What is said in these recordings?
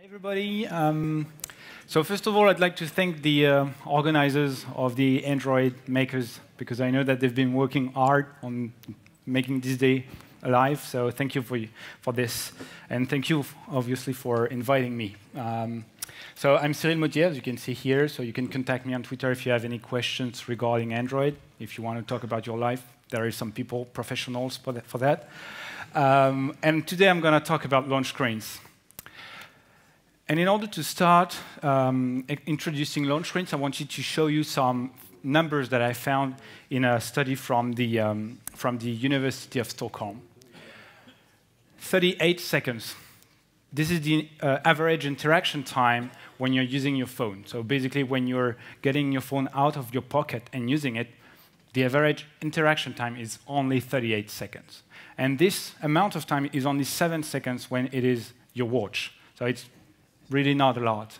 Hi, everybody. So first of all, I'd like to thank the organizers of the Android makers, because I know that they've been working hard on making this day alive. So thank you for this. And thank you, obviously, for inviting me. So I'm Cyril Mottier, as you can see here. So you can contact me on Twitter if you have any questions regarding Android. If you want to talk about your life, there are some people, professionals for that. And today I'm going to talk about launch screens. And in order to start introducing launch screens, I wanted to show you some numbers that I found in a study from the University of Stockholm. 38 seconds. This is the average interaction time when you're using your phone. So basically, when you're getting your phone out of your pocket and using it, the average interaction time is only 38 seconds. And this amount of time is only 7 seconds when it is your watch. So it's really not a lot.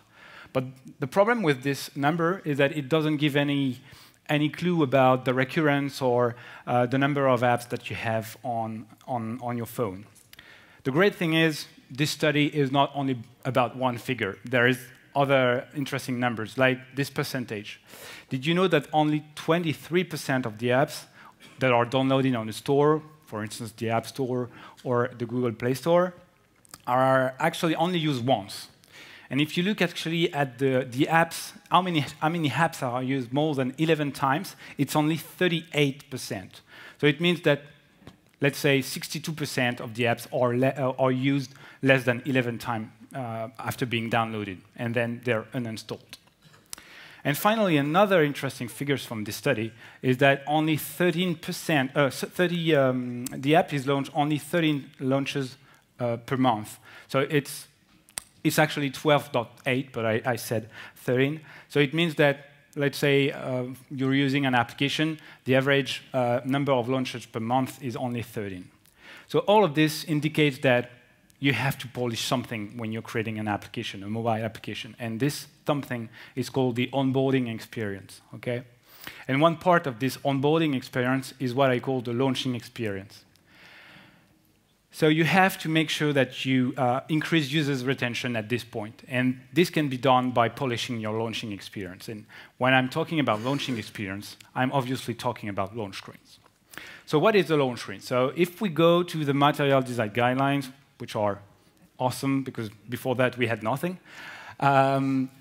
But the problem with this number is that it doesn't give any clue about the recurrence or the number of apps that you have on your phone. The great thing is, this study is not only about one figure. There is other interesting numbers, like this percentage. Did you know that only 23% of the apps that are downloaded on the store, for instance, the App Store or the Google Play Store, are actually only used once? And if you look actually at the apps, how many apps are used more than 11 times, it's only 38%. So it means that, let's say, 62% of the apps are used less than 11 times after being downloaded, and then they're uninstalled. And finally, another interesting figures from this study is that only 13%, the app is launched only 13 launches per month. So it's actually 12.8, but I said 13. So it means that, let's say, you're using an application, the average number of launches per month is only 13. So all of this indicates that you have to polish something when you're creating an application, a mobile application. And this something is called the onboarding experience, okay? And one part of this onboarding experience is what I call the launching experience. So you have to make sure that you increase users' retention at this point. And this can be done by polishing your launching experience. And when I'm talking about launching experience, I'm obviously talking about launch screens. So what is the launch screen? So if we go to the material design guidelines, which are awesome, because before that we had nothing,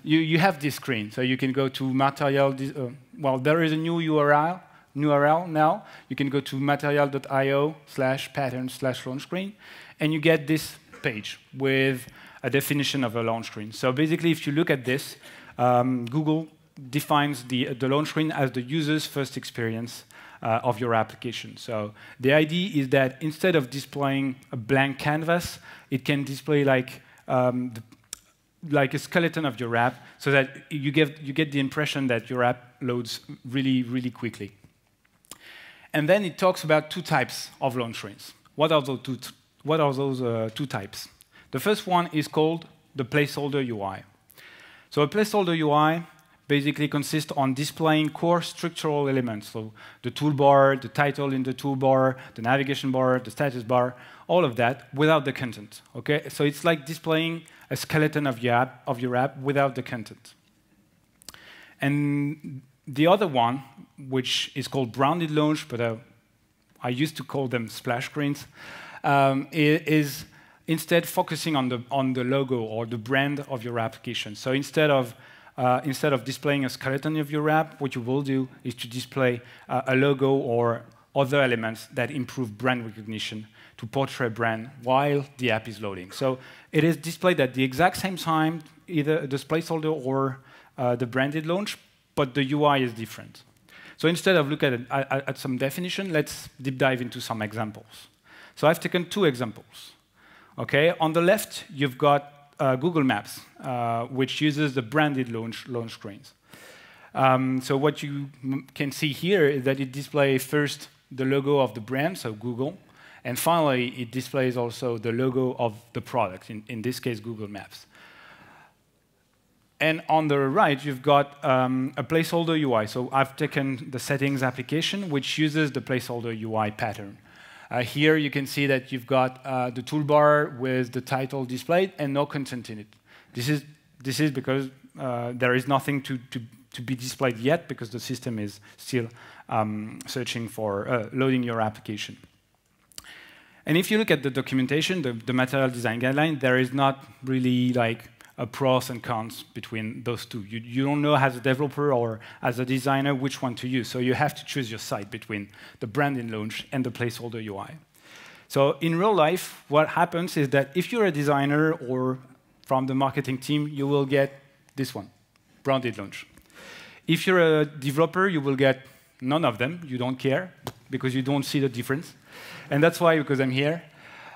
you have this screen. So you can go to material, well, there is a new URL now. You can go to material.io/pattern/launch screen, and you get this page with a definition of a launch screen. So basically, if you look at this, Google defines the launch screen as the user's first experience of your application. So the idea is that instead of displaying a blank canvas, it can display like a skeleton of your app, so that you get the impression that your app loads really, really quickly. And then it talks about two types of launch screens. What are those two types? The first one is called the placeholder UI. So a placeholder UI basically consists on displaying core structural elements. So the toolbar, the title in the toolbar, the navigation bar, the status bar, all of that without the content. Okay? So it's like displaying a skeleton of your app without the content. And the other one, which is called branded launch, but I used to call them splash screens, is instead focusing on the logo or the brand of your application. So instead of displaying a skeleton of your app, what you will do is to display a logo or other elements that improve brand recognition to portray brand while the app is loading. So it is displayed at the exact same time, either the placeholder or the branded launch, but the UI is different. So instead of looking at some definition, let's deep dive into some examples. So I've taken two examples. Okay, on the left, you've got Google Maps, which uses the branded launch screens. So what you can see here is that it displays first the logo of the brand, so Google, and finally it displays also the logo of the product, in this case Google Maps. And on the right, you've got a placeholder UI. So I've taken the settings application, which uses the placeholder UI pattern. Here you can see that you've got the toolbar with the title displayed and no content in it. This is because there is nothing to be displayed yet because the system is still searching for loading your application. And if you look at the documentation, the material design guideline, there is not really like a pros and cons between those two. You don't know as a developer or as a designer which one to use. So you have to choose your side between the branded launch and the placeholder UI. So in real life, what happens is that if you're a designer or from the marketing team, you will get this one, branded launch. If you're a developer, you will get none of them. You don't care because you don't see the difference. And that's why, because I'm here.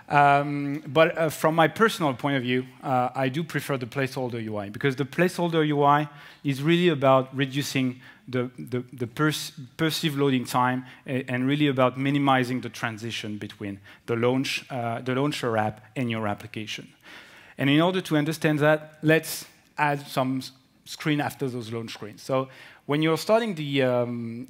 But from my personal point of view, I do prefer the placeholder UI because the placeholder UI is really about reducing the perceived loading time and really about minimizing the transition between the launcher app and your application. And in order to understand that, let's add some screen after those launch screens. So when you're starting the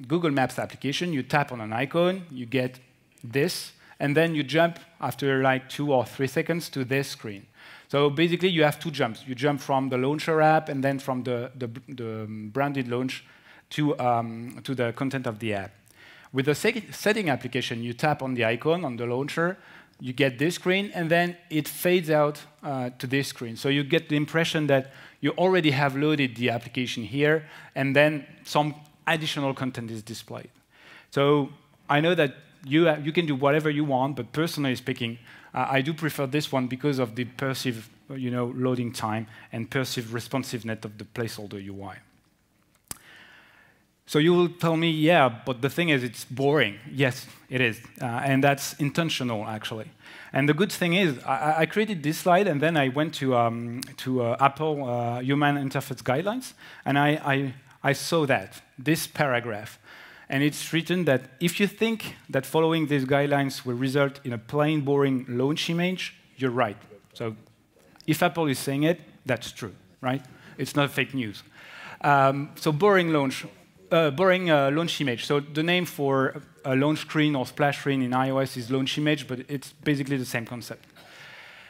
Google Maps application, you tap on an icon, you get this, and then you jump after like 2 or 3 seconds to this screen. So basically, you have 2 jumps. You jump from the launcher app and then from the branded launch to the content of the app. With the setting application, you tap on the icon on the launcher, you get this screen, and then it fades out to this screen. So you get the impression that you already have loaded the application here, and then some additional content is displayed. So I know that you can do whatever you want, but personally speaking, I do prefer this one because of the perceived loading time and perceived responsiveness of the placeholder UI. So you will tell me, yeah, but the thing is, it's boring. Yes, it is, and that's intentional, actually. And the good thing is, I created this slide, and then I went to Apple Human Interface Guidelines, and I saw this paragraph. And it's written that if you think that following these guidelines will result in a plain, boring launch image, you're right. So if Apple is saying it, that's true, right? It's not fake news. So boring launch image. So the name for a launch screen or splash screen in iOS is launch image, but it's basically the same concept.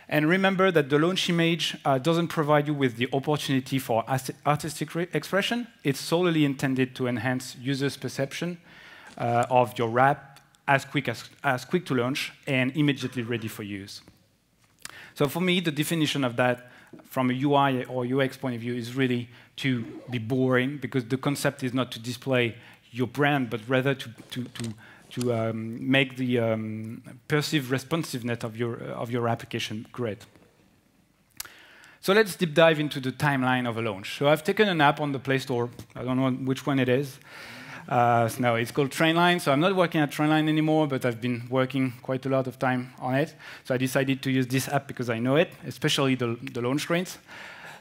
And remember that the launch image doesn't provide you with the opportunity for artistic expression. It's solely intended to enhance users' perception of your app as quick to launch and immediately ready for use. So for me, the definition of that from a UI or UX point of view is really to be boring, because the concept is not to display your brand, but rather to make the perceived responsiveness of your application great. So let's deep dive into the timeline of a launch. So I've taken an app on the Play Store. I don't know which one it is. No, it's called Trainline. So I'm not working at Trainline anymore, but I've been working quite a lot of time on it. So I decided to use this app because I know it, especially the launch screens.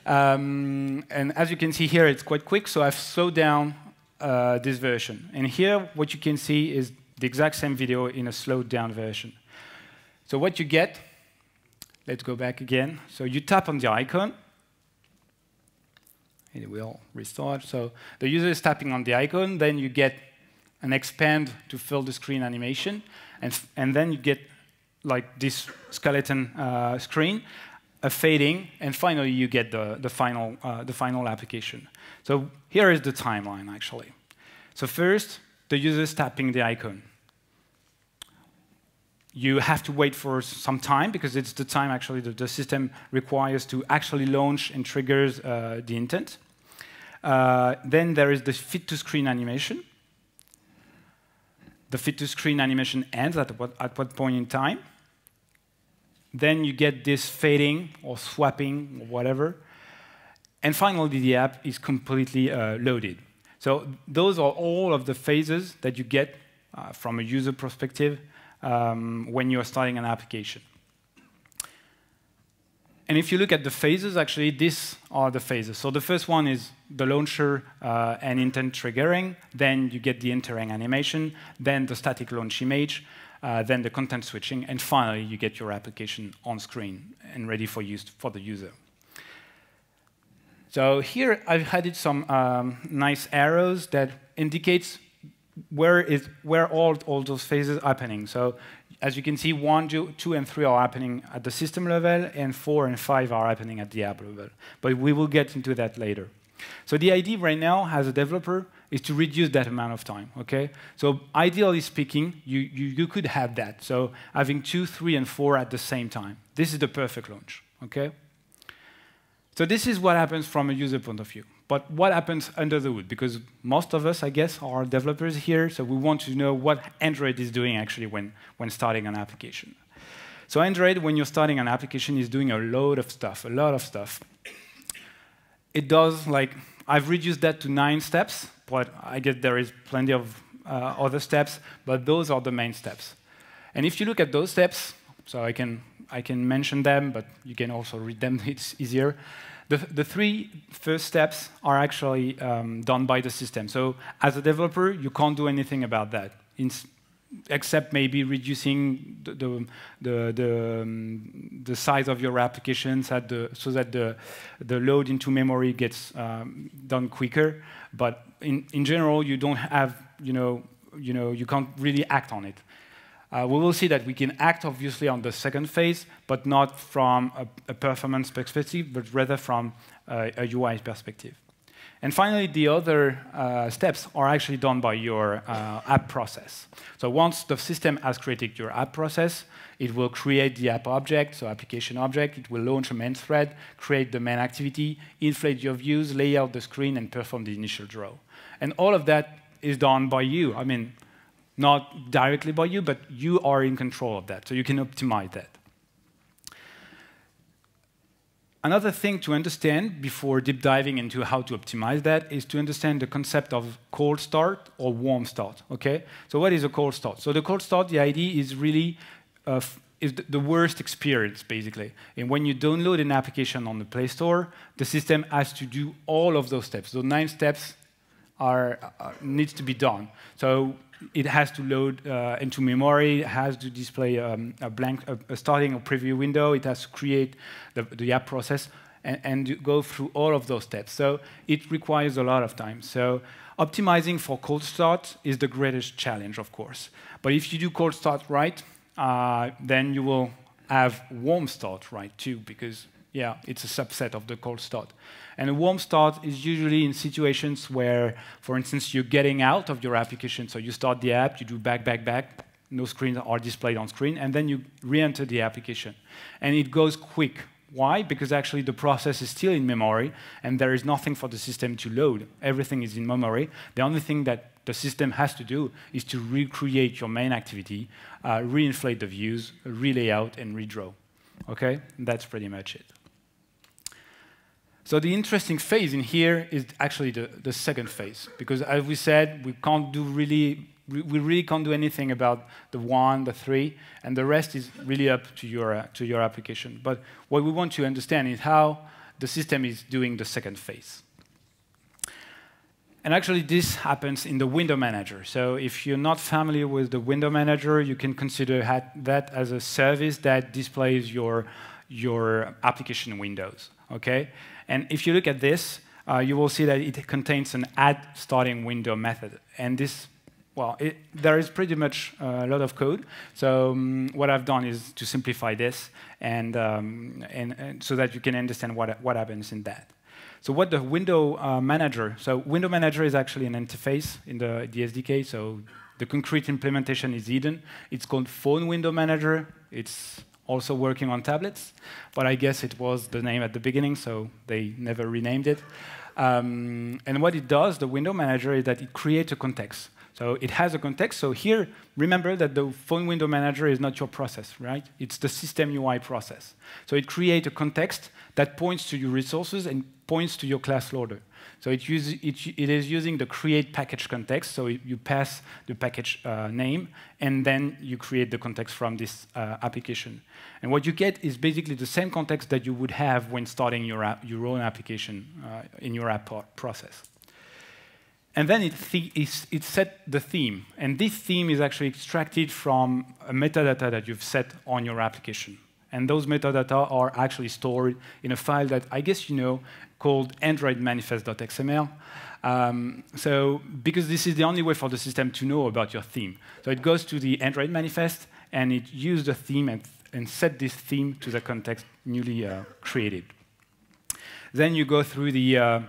And as you can see here, it's quite quick. So I've slowed down this version. And here, what you can see is the exact same video in a slowed down version. So what you get, let's go back again. So you tap on the icon, and it will restart. So the user is tapping on the icon, then you get an expand to fill the screen animation, and then you get like this skeleton screen, a fading, and finally you get the final application. So here is the timeline, actually. So first, the user is tapping the icon. You have to wait for some time, because it's the time actually that the system requires to actually launch and triggers the intent. Then there is the fit-to-screen animation. The fit-to-screen animation ends at what point in time. Then you get this fading or swapping or whatever. And finally, the app is completely loaded. So those are all of the phases that you get from a user perspective when you're starting an application. And if you look at the phases, actually, these are the phases. So the first one is the launcher and intent triggering. Then you get the entering animation. Then the static launch image. Then the content switching. And finally, you get your application on screen and ready for use for the user. So here I've added some nice arrows that indicates where all those phases are happening. So as you can see, 1, 2, and 3 are happening at the system level, and 4 and 5 are happening at the app level. But we will get into that later. So the idea right now, as a developer, is to reduce that amount of time. Okay. So ideally speaking, you could have that. So having 2, 3, and 4 at the same time. This is the perfect launch. Okay. So this is what happens from a user point of view. But what happens under the hood? Because most of us, I guess, are developers here, so we want to know what Android is doing actually when starting an application. So Android, when you're starting an application, is doing a lot of stuff. It does, like, I've reduced that to 9 steps, but I guess there is plenty of other steps, but those are the main steps. And if you look at those steps, so I can mention them, but you can also read them, it's easier. The 3 first steps are actually done by the system. So as a developer, you can't do anything about that, except maybe reducing the size of your applications so that the load into memory gets done quicker. But in general, you don't have, you can't really act on it. We will see that we can act, obviously, on the second phase, but not from a performance perspective, but rather from a UI perspective. And finally, the other steps are actually done by your app process. So once the system has created your app process, it will create the app object, so application object. It will launch a main thread, create the main activity, inflate your views, lay out the screen, and perform the initial draw. And all of that is done by you. I mean, not directly by you, but you are in control of that, so you can optimize that. Another thing to understand before deep diving into how to optimize that is to understand the concept of cold start or warm start. Okay? So what is a cold start? So the cold start, the idea is really is the worst experience, basically. And when you download an application on the Play Store, the system has to do all of those steps. Those 9 steps needs to be done. So it has to load into memory, it has to display a starting or preview window, it has to create the app process, and go through all of those steps. So it requires a lot of time. So optimizing for cold start is the greatest challenge, of course. But if you do cold start right, then you will have warm start right too, because yeah, it's a subset of the cold start. And a warm start is usually in situations where, for instance, you're getting out of your application. So you start the app, you do back, no screens are displayed on screen, and then you re-enter the application. And it goes quick. Why? Because actually the process is still in memory, and there is nothing for the system to load. Everything is in memory. The only thing that the system has to do is to recreate your main activity, re-inflate the views, relay out, and redraw. Okay? And that's pretty much it. So the interesting phase in here is actually the second phase, because as we said, we really can't do anything about the 1, the 3, and the rest is really up to your application. But what we want to understand is how the system is doing the second phase. And actually, this happens in the window manager. So if you're not familiar with the window manager, you can consider that as a service that displays your application windows. Okay? And if you look at this, you will see that it contains an add starting window method. And this, well, there is pretty much a lot of code. So what I've done is to simplify this, and so that you can understand what happens in that. So what the window manager, so window manager is actually an interface in the SDK. So the concrete implementation is hidden. It's called phone window manager. It's also working on tablets, but I guess it was the name at the beginning, so they never renamed it. And what it does, the window manager, is that it creates a context. So it has a context. So here, remember that the phone window manager is not your process, right? It's the system UI process. So it creates a context that points to your resources and points to your class loader. So it is using the create package context. So you pass the package name, and then you create the context from this application. And what you get is basically the same context that you would have when starting your own application in your app process. And then it set the theme. And this theme is actually extracted from a metadata that you've set on your application. And those metadata are actually stored in a file that I guess you know called Android manifest.xml. So because this is the only way for the system to know about your theme. So it goes to the Android manifest, and it used a theme and set this theme to the context newly created. Then you go through the,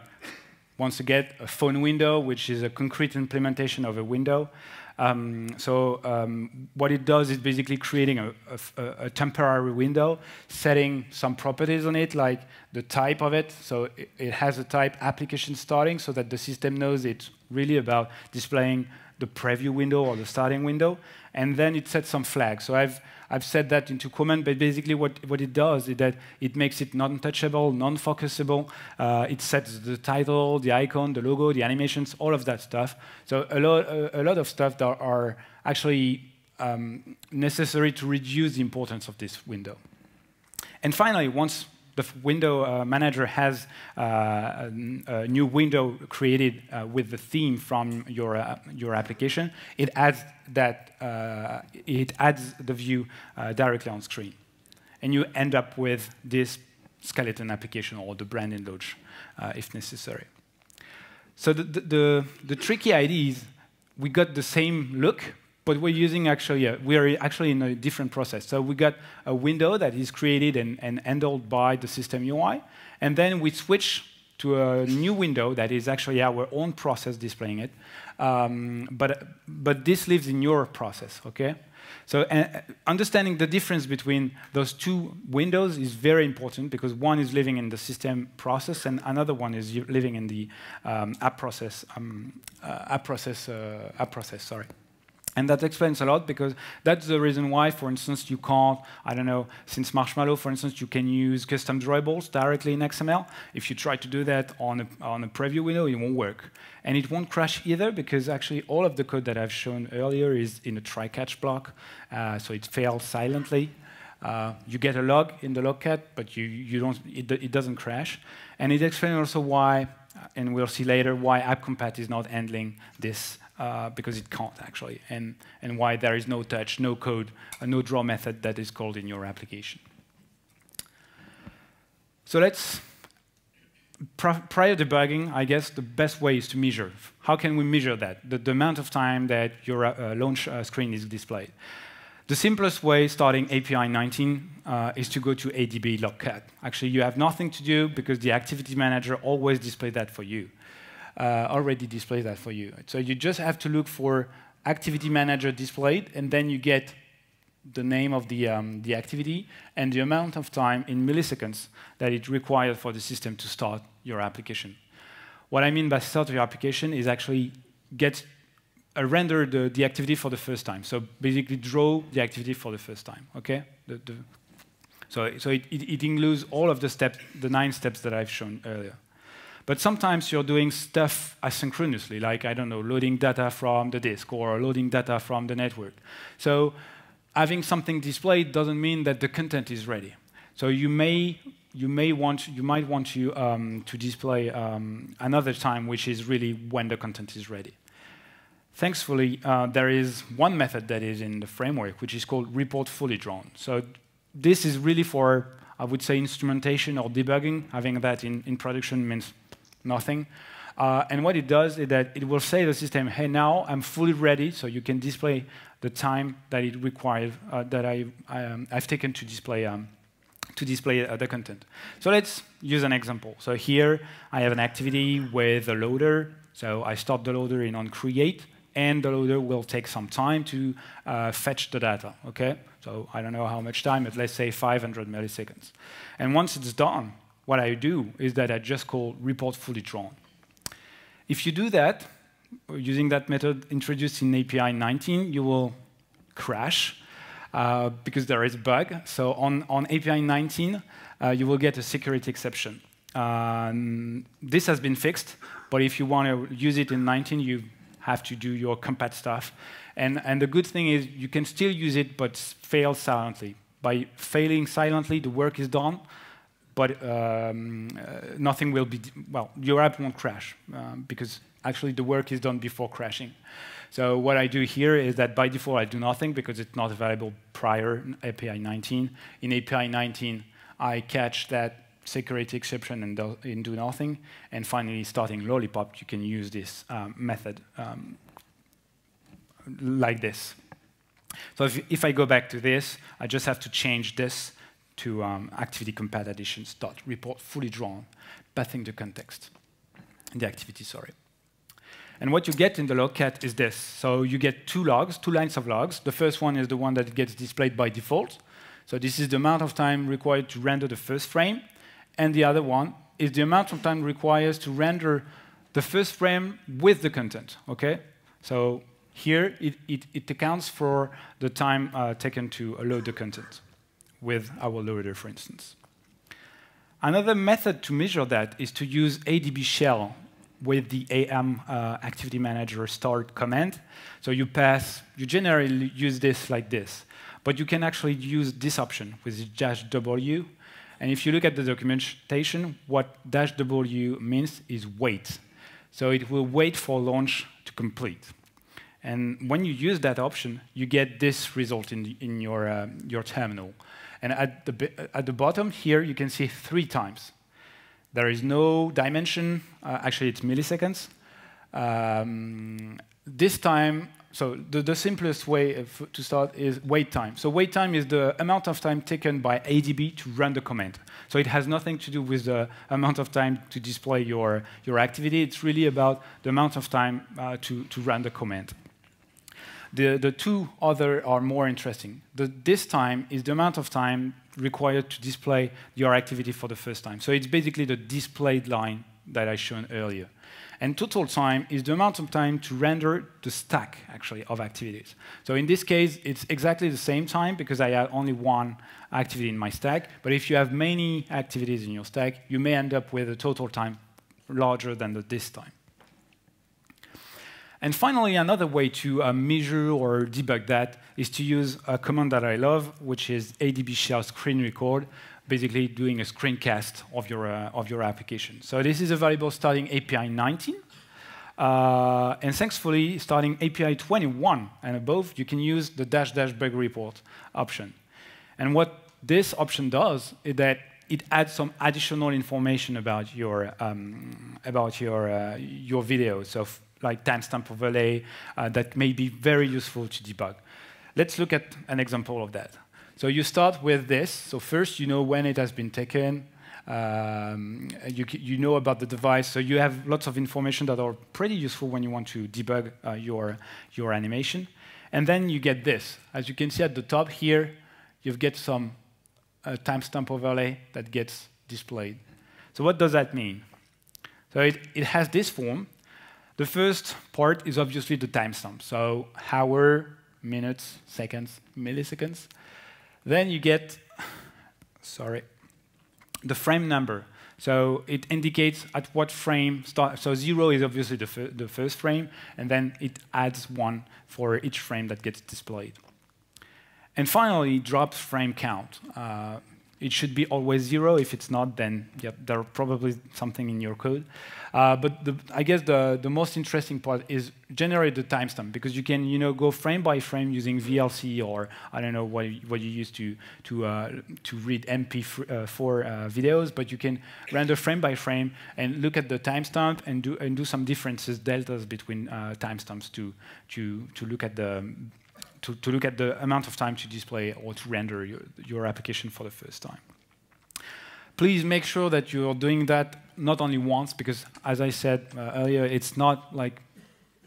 once again, a phone window, which is a concrete implementation of a window. What it does is basically creating a temporary window, setting some properties on it, like the type of it. So it has a type application starting, so that the system knows it's really about displaying the preview window or the starting window. And then it sets some flags. So I've set that into comment, but basically what it does is that it makes it non-touchable, non-focusable. It sets the title, the icon, the logo, the animations, all of that stuff. So a lot of stuff that are actually necessary to reduce the importance of this window. And finally, once the window manager has a new window created with the theme from your application, it adds the view directly on screen, and you end up with this skeleton application or the branded launch if necessary. So the tricky idea is we got the same look, but we're using we are actually in a different process. So we got a window that is created and handled by the system UI, and then we switch to a new window that is actually our own process displaying it. But this lives in your process, okay? So understanding the difference between those two windows is very important, because one is living in the system process and another one is living in the app process. Sorry. And that explains a lot, because that's the reason why, for instance, you can't, I don't know, since Marshmallow, for instance, you can use custom drawables directly in XML. If you try to do that on a preview window, it won't work. And it won't crash either, because actually all of the code that I've shown earlier is in a try-catch block, so it fails silently. You get a log in the logcat, but it doesn't crash. And it explains also why, and we'll see later, why AppCompat is not handling this, because it can't actually, and why there is no touch, no code, no draw method that is called in your application. So let's, prior debugging, I guess the best way is to measure. How can we measure that? The amount of time that your launch screen is displayed. The simplest way, starting API 19, is to go to ADB logcat. Actually, you have nothing to do, because the activity manager always displays that for you. Already displays that for you. So you just have to look for activity manager displayed, and then you get the name of the activity and the amount of time in milliseconds that it requires for the system to start your application. What I mean by start your application is actually render the activity for the first time. So basically draw the activity for the first time, okay? So it includes all of the steps, the 9 steps that I've shown earlier. But sometimes you're doing stuff asynchronously, like, I don't know, loading data from the disk or loading data from the network. So having something displayed doesn't mean that the content is ready. So you might want to display another time, which is really when the content is ready. Thankfully, there is one method that is in the framework, which is called report fully drawn. So this is really for, I would say, instrumentation or debugging. Having that in production means nothing. And what it does is that it will say to the system, hey, now I'm fully ready, so you can display the time that it requires, that I've taken to display the content. So let's use an example. So here I have an activity with a loader. So I start the loader in onCreate, and the loader will take some time to fetch the data, okay? So I don't know how much time, but let's say 500 milliseconds. And once it's done, what I do is that I just call report fully drawn. If you do that, using that method introduced in API 19, you will crash because there is a bug. So on API 19, you will get a security exception. This has been fixed, but if you want to use it in 19, you have to do your compat stuff. And the good thing is you can still use it, but fail silently. By failing silently, the work is done, but nothing will be, well, your app won't crash because actually the work is done before crashing. So what I do here is that by default I do nothing because it's not available prior API 19. In API 19, I catch that security exception and do nothing. And finally, starting Lollipop, you can use this method like this. So if I go back to this, I just have to change this to activity compat additions dot report fully drawn, passing the context, the activity, sorry. And what you get in the logcat is this. So you get two logs, two lines of logs. The first one is the one that gets displayed by default. So this is the amount of time required to render the first frame. And the other one is the amount of time required to render the first frame with the content, okay? So here, it accounts for the time taken to load the content with our loader, for instance. Another method to measure that is to use ADB shell with the AM activity manager start command. So you generally use this like this. But you can actually use this option with -w. And if you look at the documentation, what -w means is wait. So it will wait for launch to complete. And when you use that option, you get this result in your terminal. And at the bottom here, you can see 3 times. There is no dimension. Actually, it's milliseconds. This time, so the simplest way to start is wait time. So wait time is the amount of time taken by ADB to run the command. So it has nothing to do with the amount of time to display your activity. It's really about the amount of time to run the command. The two other are more interesting. This time is the amount of time required to display your activity for the first time. So it's basically the displayed line that I shown earlier. And total time is the amount of time to render the stack, actually, of activities. So in this case, it's exactly the same time because I have only one activity in my stack. But if you have many activities in your stack, you may end up with a total time larger than this time. And finally, another way to measure or debug that is to use a command that I love, which is ADB shell screen record, basically doing a screencast of your application. So this is available starting API 19. And thankfully, starting API 21 and above, you can use the --bug report option. And what this option does is that it adds some additional information about your video. So like timestamp overlay that may be very useful to debug. Let's look at an example of that. So you start with this. So first, you know when it has been taken. You know about the device. So you have lots of information that are pretty useful when you want to debug your animation. And then you get this. As you can see at the top here, you get some timestamp overlay that gets displayed. So what does that mean? So it has this form. The first part is obviously the timestamp. So hour, minutes, seconds, milliseconds. Then you get, the frame number. So it indicates at what frame start. So 0 is obviously the first frame, and then it adds 1 for each frame that gets displayed. And finally, drops frame count. It should be always 0. If it's not, then yep, there's probably something in your code. But I guess the most interesting part is generate the timestamp, because you can go frame by frame using VLC, or I don't know what you use to read MP4 videos. But you can render frame by frame and look at the timestamp and do some differences, deltas between timestamps to look at the amount of time to display or to render your application for the first time. Please make sure that you're doing that not only once, because as I said earlier, it's not like,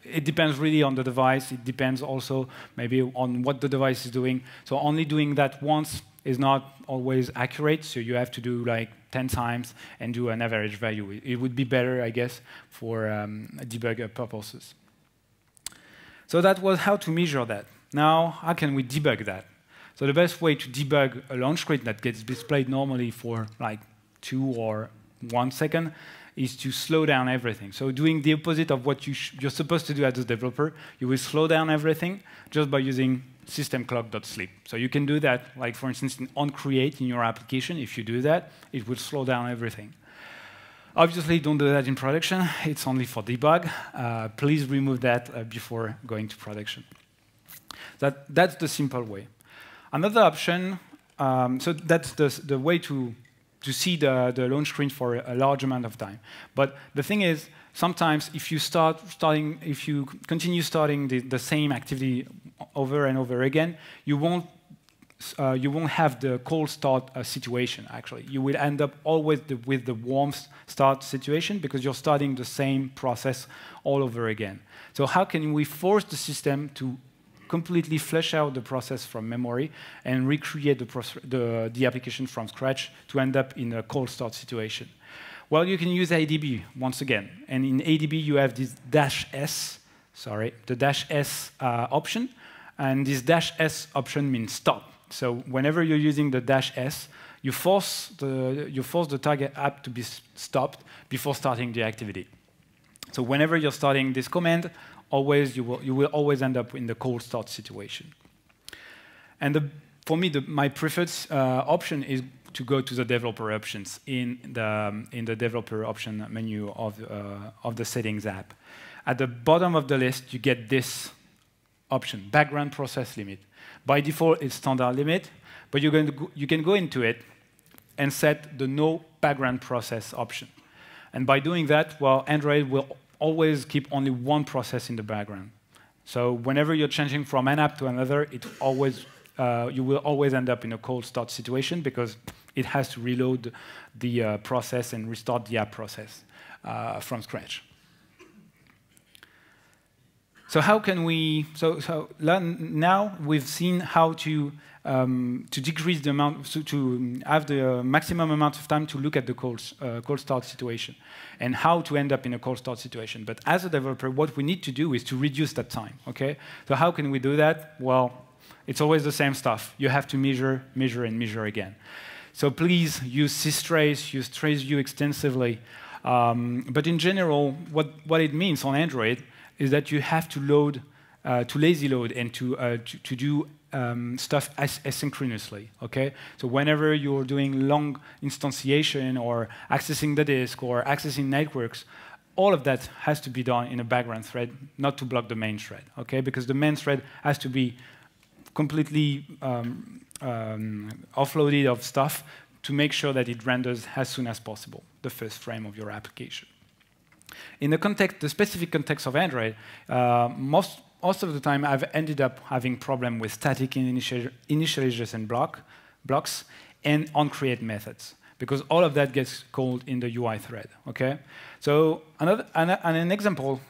it depends really on the device. It depends also maybe on what the device is doing. So only doing that once is not always accurate. So you have to do like 10 times and do an average value. It would be better, I guess, for debug purposes. So that was how to measure that. Now, how can we debug that? So the best way to debug a launch screen that gets displayed normally for like 2 or 1 second is to slow down everything. So doing the opposite of what you're supposed to do as a developer, you will slow down everything just by using system_clock.sleep. So you can do that, like for instance, in onCreate in your application. If you do that, it will slow down everything. Obviously, don't do that in production. It's only for debug. Please remove that before going to production. That's the simple way. Another option, so that's the way to see the launch screen for a large amount of time. But the thing is, sometimes if you continue starting the same activity over and over again, you won't have the cold start situation, actually. You will end up always with the warm start situation because you're starting the same process all over again. So how can we force the system to completely flesh out the process from memory and recreate the application from scratch to end up in a cold start situation? Well, you can use ADB once again. And in ADB, you have this -s, the -s option. And this -s option means stop. So whenever you're using the -s, you force the target app to be stopped before starting the activity. So whenever you're starting this command, you will always end up in the cold start situation. And for me, my preferred option is to go to the developer options in the developer option menu of the settings app. At the bottom of the list, you get this option, background process limit. By default, it's standard limit, but you can go into it and set the no background process option. And by doing that, well, Android will always keep only one process in the background. So whenever you're changing from an app to another, you will always end up in a cold start situation because it has to reload the process and restart the app process from scratch. So how can we? So now we've seen how to decrease the amount, to have the maximum amount of time to look at the cold start situation, and how to end up in a cold start situation. But as a developer, what we need to do is to reduce that time. Okay. So how can we do that? Well, it's always the same stuff. You have to measure, measure, and measure again. So please use systrace, use traceview extensively. But in general, what it means on Android is that you have to load, to lazy load, and to do stuff asynchronously. Okay, so whenever you're doing long instantiation or accessing the disk or accessing networks, all of that has to be done in a background thread, not to block the main thread. Okay, because the main thread has to be completely offloaded of stuff to make sure that it renders as soon as possible the first frame of your application. In the specific context of Android, most of the time I've ended up having problem with static initialization blocks and onCreate methods, because all of that gets called in the UI thread. Okay, so an example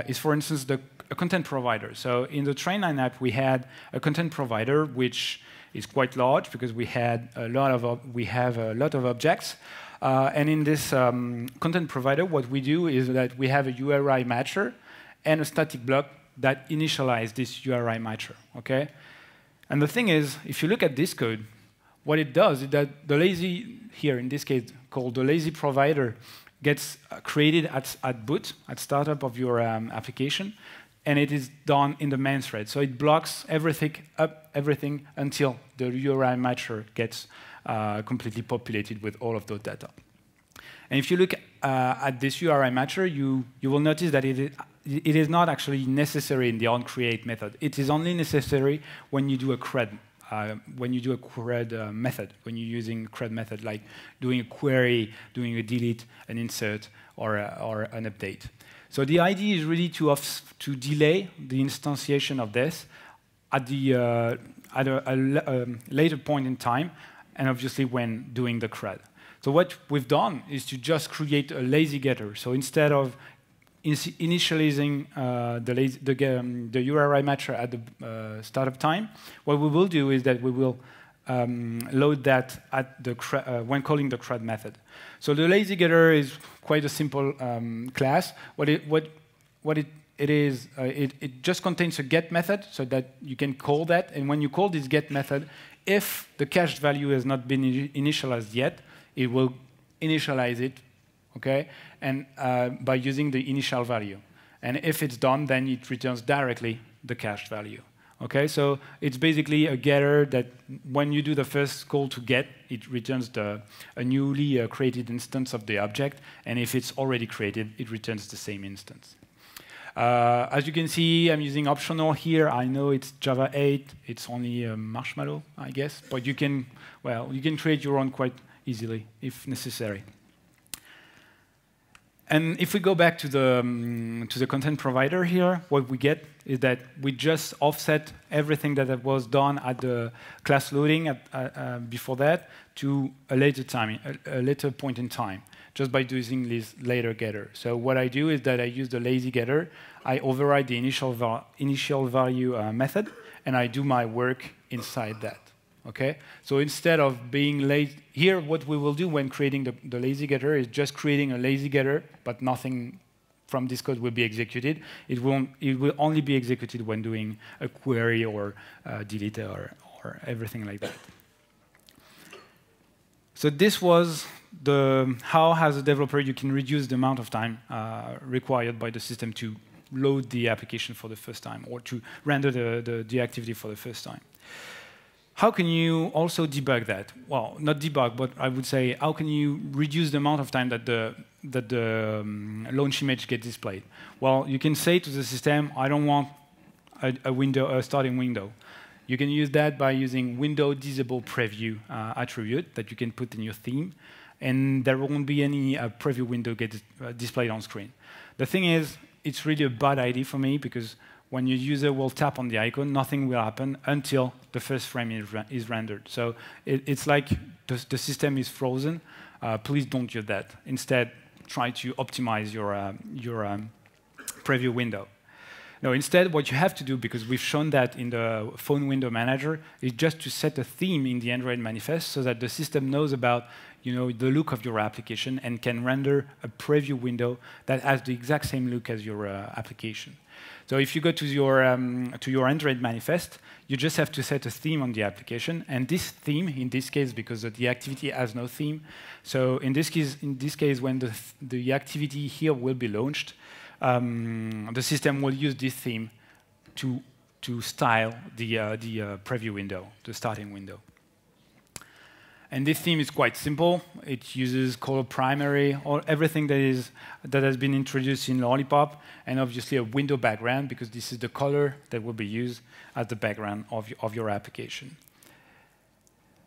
is, for instance, a content provider. So in the Trainline app, we had a content provider which is quite large because we have a lot of objects. And in this content provider, what we do is that we have a URI matcher and a static block that initialize this URI matcher. Okay? And the thing is, if you look at this code, what it does is that the lazy, here in this case called the lazy provider, gets created at boot, at startup of your application, and it is done in the main thread. So it blocks everything until the URI matcher gets completely populated with all of those data. And if you look at this URI matcher, you will notice that it is not actually necessary in the onCreate method. It is only necessary when you do a CRUD, method, when you're using CRUD method, like doing a query, doing a delete, an insert, or an update. So the idea is really to delay the instantiation of this at a later point in time, and obviously when doing the CRUD. So what we've done is to just create a lazy getter. So instead of initializing the URI matcher at the startup time, what we will do is that we will load that at the when calling the CRUD method. So the lazy getter is quite a simple class. It just contains a get method so that you can call that. And when you call this get method, if the cached value has not been initialized yet, it will initialize it, okay? And by using the initial value. And if it's done, then it returns directly the cached value. Okay, so it's basically a getter that when you do the first call to get, it returns a newly created instance of the object, and if it's already created, it returns the same instance. As you can see, I'm using optional here. I know it's Java 8. It's only Marshmallow, I guess, but you can create your own quite easily if necessary. And if we go back to the content provider here, what we get is that we just offset everything that was done at the class loading before that to a later time, a later point in time, just by using this later getter. So what I do is that I use the lazy getter. I override the initial value method, and I do my work inside that. Okay? So instead of being late, here what we will do when creating the lazy getter is just creating a lazy getter, but nothing from this code will be executed. It will only be executed when doing a query or delete or everything like that. So this was how, as a developer, you can reduce the amount of time required by the system to load the application for the first time or to render the activity for the first time. How can you also debug that? Well, not debug, but I would say, how can you reduce the amount of time that the launch image gets displayed? Well, you can say to the system, I don't want a starting window. You can use that by using window disable preview attribute that you can put in your theme, and there won't be any preview window get displayed on screen. The thing is, it's really a bad idea for me because when your user will tap on the icon, nothing will happen until the first frame is rendered. So it's like the system is frozen. Please don't use that. Instead, try to optimize your preview window. No, instead, what you have to do, because we've shown that in the phone window manager, is just to set a theme in the Android manifest so that the system knows about the look of your application and can render a preview window that has the exact same look as your application. So if you go to your Android manifest, you just have to set a theme on the application. And this theme, in this case, because the activity has no theme, so in this case, when the activity here will be launched, the system will use this theme to style the preview window, the starting window. And this theme is quite simple. It uses color primary, or everything that has been introduced in Lollipop, and obviously a window background, because this is the color that will be used as the background of your application.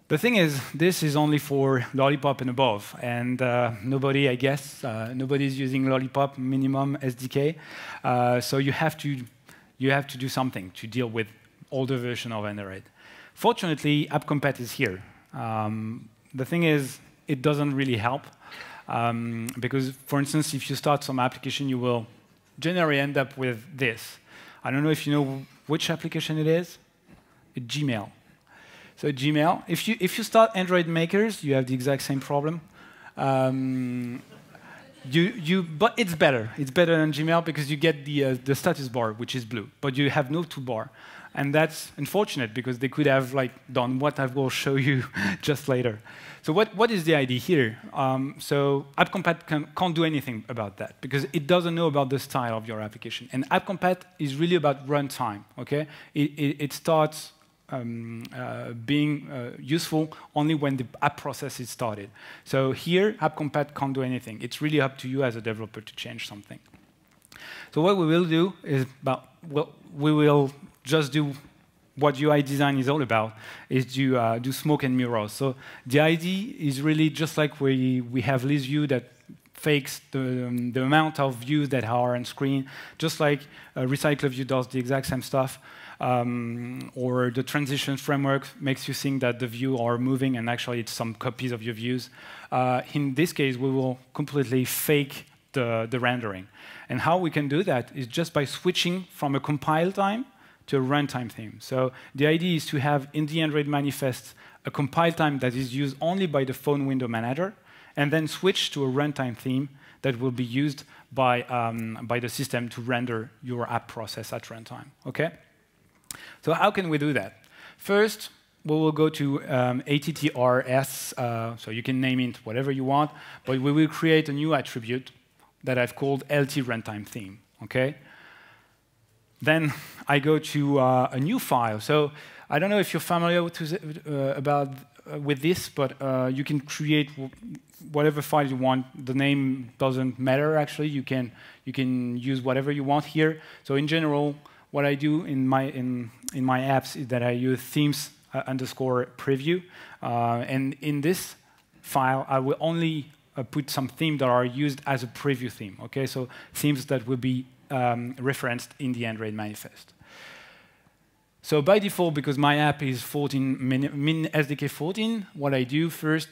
The thing is, this is only for Lollipop and above, and nobody, I guess, nobody's using Lollipop minimum SDK, so you have to do something to deal with older version of Android. Fortunately, AppCompat is here. The thing is, it doesn't really help, because, for instance, if you start some application, you will generally end up with this. I don't know if you know which application it is. It's Gmail. So Gmail, if you start Android makers, you have the exact same problem. But it's better. It's better than Gmail because you get the status bar, which is blue, but you have no toolbar. And that's unfortunate because they could have done what I will show you just later. So what is the idea here? So AppCompat can't do anything about that because it doesn't know about the style of your application. And AppCompat is really about runtime. Okay, it starts being useful only when the app process is started. So here, AppCompat can't do anything. It's really up to you as a developer to change something. So what we will do is, we will just do what UI design is all about, is do smoke and mirrors. So the idea is really just like we have this view that fakes the amount of views that are on screen, just like Recycler View does the exact same stuff. Or the transition framework makes you think that the view are moving and actually it's some copies of your views. In this case, we will completely fake the rendering. And how we can do that is just by switching from a compile time to a runtime theme. So the idea is to have in the Android manifest a compile time that is used only by the phone window manager, and then switch to a runtime theme that will be used by the system to render your app process at runtime. Okay? So how can we do that? First, we will go to ATTRS, so you can name it whatever you want, but we will create a new attribute that I've called LT runtime theme. Okay? Then I go to a new file. So I don't know if you're familiar with this, but you can create whatever file you want. The name doesn't matter, actually. You can use whatever you want here. So in general, what I do in my apps is that I use themes _preview. And in this file, I will only put some themes that are used as a preview theme. Okay, so themes that will be referenced in the Android manifest. So by default, because my app is 14 min SDK 14, what I do first,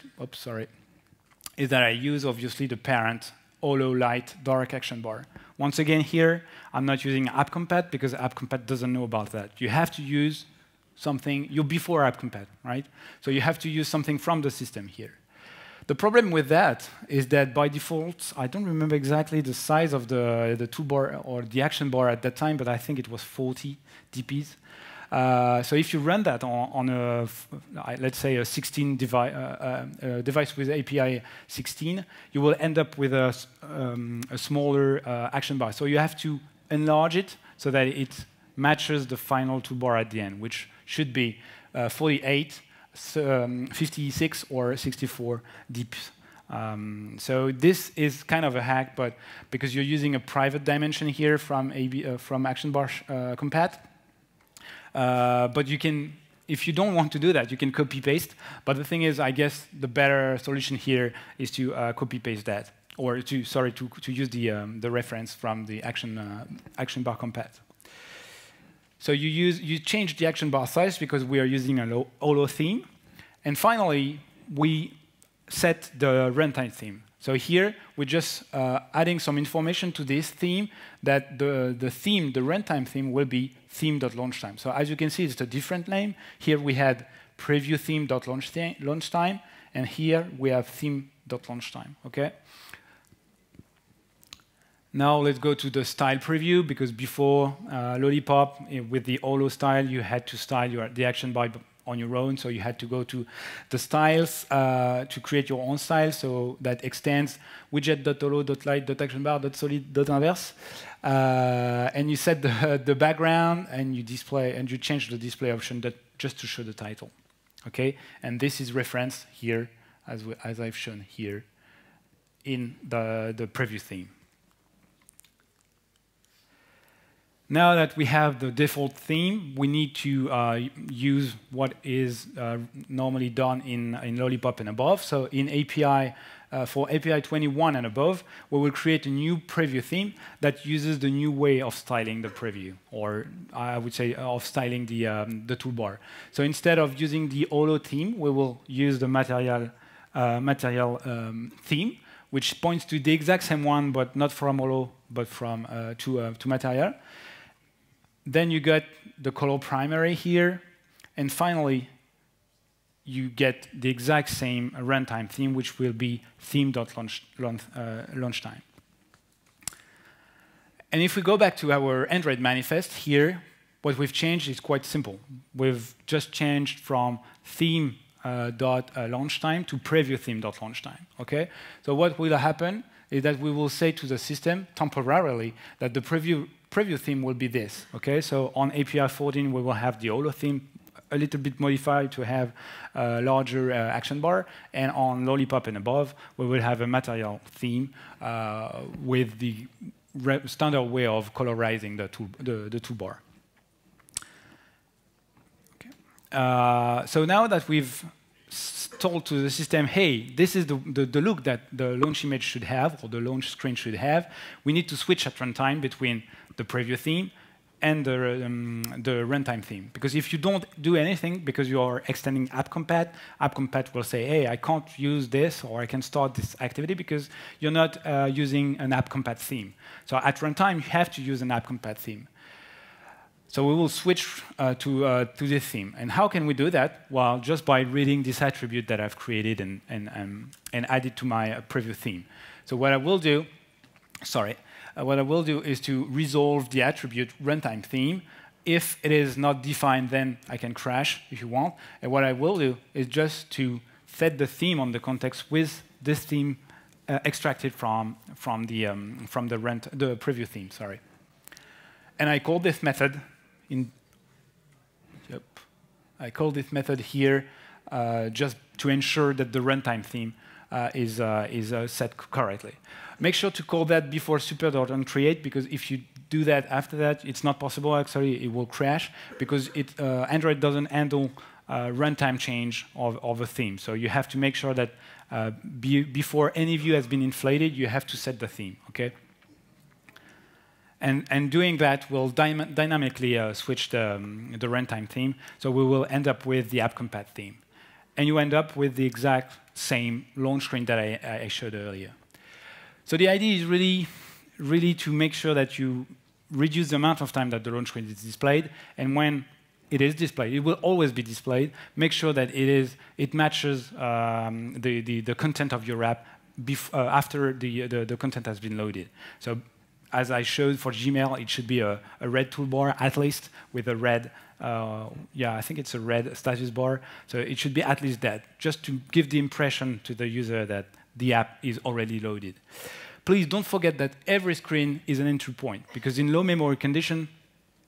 is that I use obviously the parent holo light dark action bar. Once again here, I'm not using app-compat because app-compat doesn't know about that. You have to use something, you're before app-compat, right? So you have to use something from the system here. The problem with that is that by default, I don't remember exactly the size of the toolbar or the action bar at that time, but I think it was 40 dps. So if you run that on a, let's say, a 16 device with API 16, you will end up with a smaller action bar. So you have to enlarge it so that it matches the final toolbar at the end, which should be 48, 56, or 64 dps. So this is kind of a hack, but because you're using a private dimension here from action bar compat. But you can, if you don't want to do that, you can copy-paste. But the thing is, I guess the better solution here is to copy-paste that, or to use the reference from the action bar compat. So you change the action bar size because we are using a holo theme, and finally we set the runtime theme. So here, we're just adding some information to this theme that the theme, the runtime theme, will be theme.launchTime. So as you can see, it's a different name. Here we had preview theme.launchTime, and here we have theme.launchTime, okay? Now let's go to the style preview, because before Lollipop, with the holo style, you had to style the action bar on your own, so you had to go to the styles to create your own style, so that extends widget.holo.light.actionbar.solid.inverse, and you set the background, and you change the display option just to show the title, okay? And this is referenced here, as I've shown here, in the preview theme. Now that we have the default theme, we need to use what is normally done in Lollipop and above. So in API, for API 21 and above, we will create a new preview theme that uses the new way of styling the preview, or I would say of styling the toolbar. So instead of using the holo theme, we will use the material theme, which points to the exact same one, but not from holo, but from to material. Then you get the color primary here, and finally, you get the exact same runtime theme, which will be theme.launchTime. And if we go back to our Android manifest here, what we've changed is quite simple. We've just changed from theme.launchTime to preview theme.launchTime. Okay? So what will happen is that we will say to the system temporarily that the preview theme will be this. Okay, so on API 14 we will have the holo theme a little bit modified to have a larger action bar, and on Lollipop and above we will have a material theme with the standard way of colorizing the toolbar. Okay. So now that we've told to the system, hey, this is the look that the launch image should have, or the launch screen should have, we need to switch at runtime between the preview theme and the runtime theme. Because if you don't do anything, because you are extending app-compat will say, hey, I can't use this, or I can start this activity because you're not using an app-compat theme. So at runtime, you have to use an app-compat theme. So we will switch to this theme. And how can we do that? Well, just by reading this attribute that I've created and add it to my preview theme. So what I will do, what I will do is to resolve the attribute runtime theme. If it is not defined, then I can crash if you want. And what I will do is just to set the theme on the context with this theme extracted from the preview theme. Sorry. And I call this method I call this method here just to ensure that the runtime theme is set correctly. Make sure to call that before super.onCreate, because if you do that after that, it's not possible. Actually, it will crash because Android doesn't handle runtime change of a theme. So you have to make sure that before any view has been inflated, you have to set the theme, okay? And doing that will dynamically switch the runtime theme. So we will end up with the app.compat theme. And you end up with the exact same launch screen that I showed earlier. So the idea is really to make sure that you reduce the amount of time that the launch screen is displayed. And when it is displayed, it will always be displayed. Make sure that it matches the content of your app after the content has been loaded. So as I showed for Gmail, it should be a red toolbar at least with a red, I think it's a red status bar. So it should be at least that, just to give the impression to the user that the app is already loaded. Please don't forget that every screen is an entry point, because in low memory condition,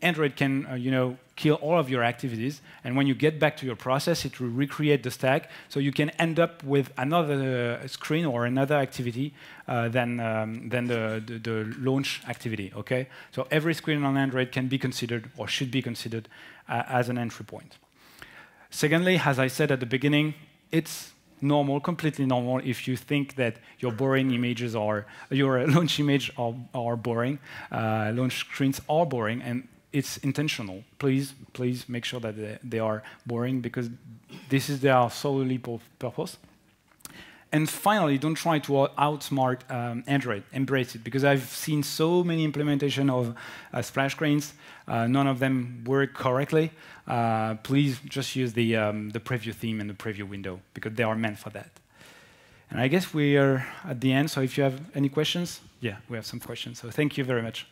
Android can kill all of your activities, and when you get back to your process, it will recreate the stack, so you can end up with another screen or another activity than the launch activity. Okay, so every screen on Android can be considered or should be considered as an entry point. Secondly, as I said at the beginning, it's normal, completely normal, if you think that your boring images or your launch image are boring, launch screens are boring, and it's intentional. Please make sure that they are boring, because this is their solely purpose. And finally, don't try to outsmart Android. Embrace it, because I've seen so many implementations of splash screens. None of them work correctly. Please just use the preview theme and the preview window, because they are meant for that. And I guess we are at the end, so if you have any questions, yeah, we have some questions. So thank you very much.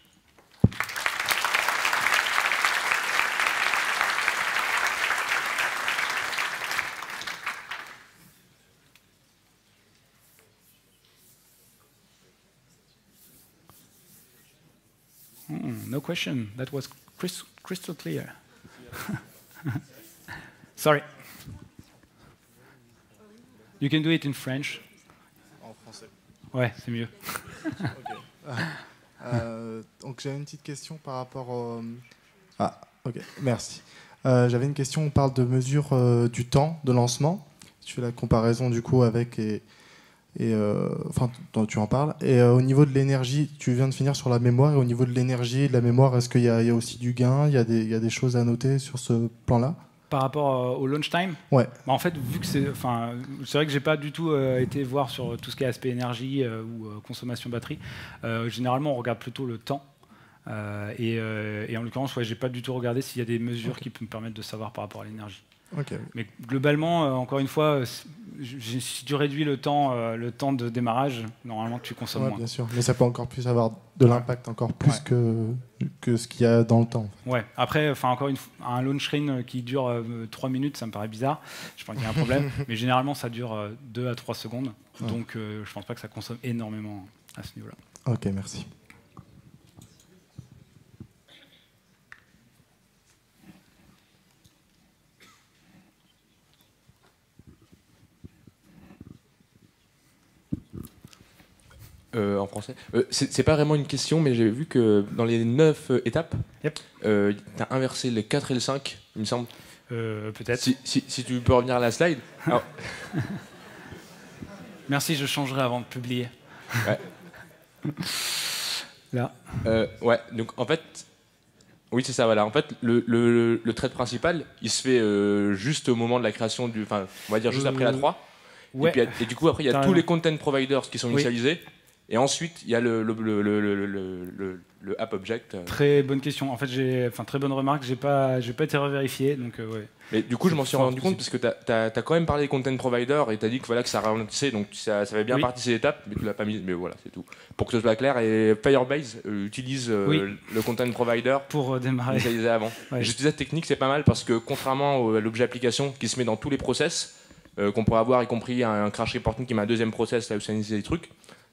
No question. That was crystal clear. Sorry. You can do it in French. En français. Ouais, c'est mieux. Donc j'avais une petite question par rapport au... Ah, ok, merci. J'avais une question, on parle de mesure du temps de lancement. Tu fais la comparaison du coup avec... enfin, tu en parles. Et au niveau de l'énergie, tu viens de finir sur la mémoire. Et au niveau de l'énergie et de la mémoire, est-ce qu'il y a aussi du gain? Il y a des choses à noter sur ce plan-là? Par rapport au launch time? Ouais. Bah en fait, vu que c'est vrai que j'ai pas du tout été voir sur tout ce qui est aspect énergie ou consommation batterie. Généralement, on regarde plutôt le temps. Et en l'occurrence, ouais, j'ai pas du tout regardé s'il y a des mesures qui peuvent me permettre de savoir par rapport à l'énergie. Okay. Mais globalement, encore une fois, si tu réduis le temps de démarrage, normalement tu consommes moins. Bien sûr, mais ça peut encore plus avoir de l'impact, encore plus que ce qu'il y a dans le temps. Ouais. Après, encore une fois, un launch screen qui dure 3 minutes, ça me paraît bizarre. Je pense qu'il y a un problème, mais généralement ça dure 2 à 3 secondes, donc je pense pas que ça consomme énormément à ce niveau-là. Ok, merci. En français. C'est pas vraiment une question, mais j'ai vu que dans les 9 étapes, yep. Tu as inversé les 4 et le 5, il me semble. Peut-être. Si tu peux revenir à la slide. Alors... Merci, je changerai avant de publier. Ouais. Là. Ouais, donc en fait, oui, c'est ça, voilà. En fait, le thread principal, il se fait juste au moment de la création du. Enfin, on va dire juste après la 3. Ouais. Et du coup, après, il y a tous les content providers qui sont initialisés. Et ensuite, il y a le app object. Très bonne question. En fait, très bonne remarque. J'ai pas été revérifié, donc ouais. Mais du coup, je m'en suis rendu compte parce que t'as quand même parlé des content providers et t'as dit que voilà que ça ralentissait, donc ça fait bien partie de ces étapes, mais tu l'as pas mis. Mais voilà, c'est tout. Pour que ce soit clair. Et Firebase utilise le content provider pour démarrer. Initialisé avant. Ouais. J'utilise cette technique, c'est pas mal parce que contrairement à l'objet application qui se met dans tous les process qu'on pourrait avoir, y compris un crash reporting qui met un deuxième process là où ça initie des trucs.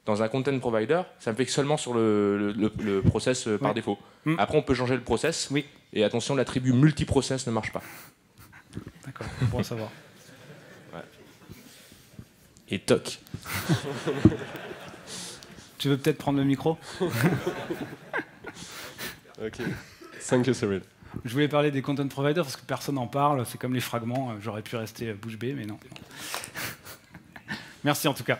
Dans un content provider, ça me fait que seulement sur le process par défaut. Après, on peut changer le process. Oui. Et attention, l'attribut multiprocess ne marche pas. D'accord, bon à savoir. Ouais. Et toc. Tu veux peut-être prendre le micro? Okay. Thank you, Cyril. Je voulais parler des content providers parce que personne n'en parle. C'est comme les fragments. J'aurais pu rester bouche bée, mais non. Merci en tout cas.